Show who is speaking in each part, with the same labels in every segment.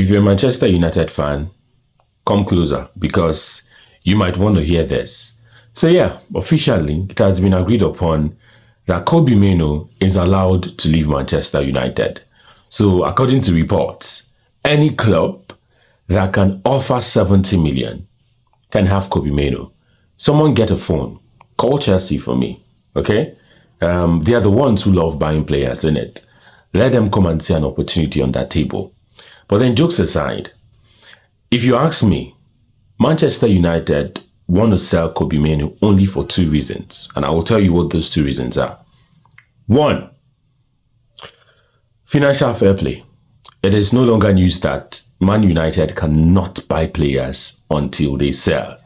Speaker 1: if you're a Manchester United fan, come closer because you might want to hear this. So yeah, officially, it has been agreed upon that Kobbie Mainoo is allowed to leave Manchester United. So according to reports, any club that can offer 70 million can have Kobbie Mainoo. Someone get a phone, call Chelsea for me, okay? They are the ones who love buying players, isn't it? Let them come and see an opportunity on that table. But then jokes aside, if you ask me, Manchester United want to sell Kobbie Mainoo only for two reasons. And I will tell you what those two reasons are. One, financial fair play. It is no longer news that Man United cannot buy players until they sell.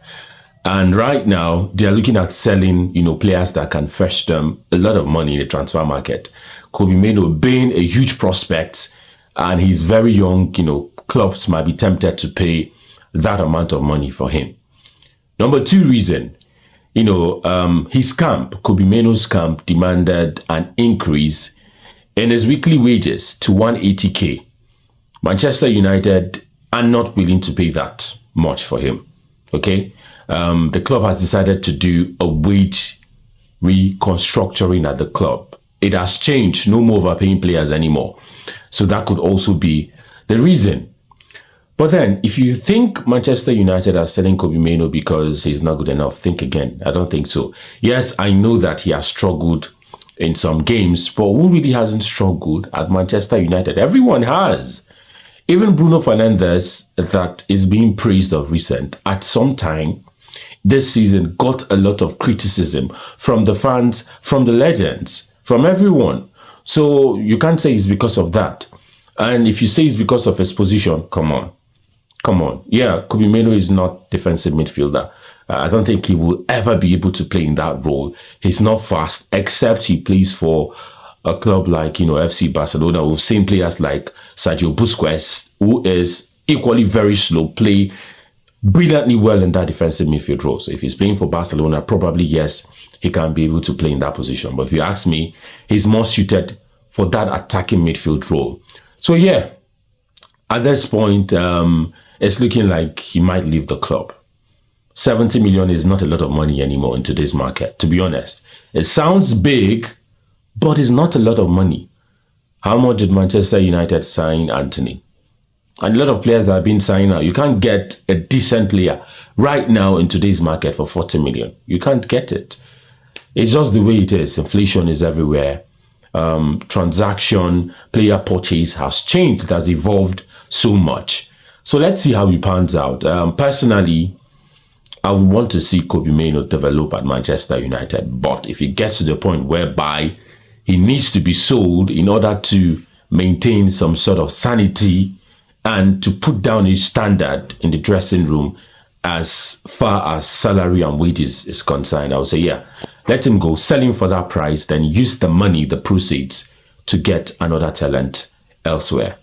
Speaker 1: And right now, they're looking at selling, players that can fetch them a lot of money in the transfer market. Kobbie Mainoo being a huge prospect, and he's very young, clubs might be tempted to pay that amount of money for him. Number two reason, his camp, Kobbie Mainoo's camp, demanded an increase in his weekly wages to 180k. Manchester United are not willing to pay that much for him. Okay, the club has decided to do a wage reconstructuring at the club. It has changed, no more overpaying players anymore. So that could also be the reason. But then, if you think Manchester United are selling Kobbie Mainoo because he's not good enough, think again. I don't think so. Yes, I know that he has struggled in some games, but who really hasn't struggled at Manchester United? Everyone has. Even Bruno Fernandes, that is being praised of recent, at some time this season got a lot of criticism from the fans, from the legends, from everyone. So you can't say it's because of that. And if you say it's because of his position, come on. Yeah, Kobbie Mainoo is not defensive midfielder. I don't think he will ever be able to play in that role. He's not fast, except he plays for a club like, FC Barcelona. We've seen players like Sergio Busquets, who is equally very slow, play brilliantly well in that defensive midfield role. So if he's playing for Barcelona, probably, yes, he can be able to play in that position. But if you ask me, he's more suited for that attacking midfield role. So yeah, at this point, it's looking like he might leave the club. 70 million is not a lot of money anymore in today's market, to be honest. It sounds big, but it's not a lot of money. How much did Manchester United sign Anthony? And a lot of players that have been signed now. You can't get a decent player right now in today's market for 40 million. You can't get it. It's just the way it is. Inflation is everywhere. Transaction, player purchase has changed. It has evolved so much. So let's see how it pans out. Personally, I would want to see Kobbie Mainoo develop at Manchester United. But if it gets to the point whereby he needs to be sold in order to maintain some sort of sanity and to put down his standard in the dressing room as far as salary and wages is concerned, I would say, yeah, let him go, sell him for that price, then use the money, the proceeds, to get another talent elsewhere.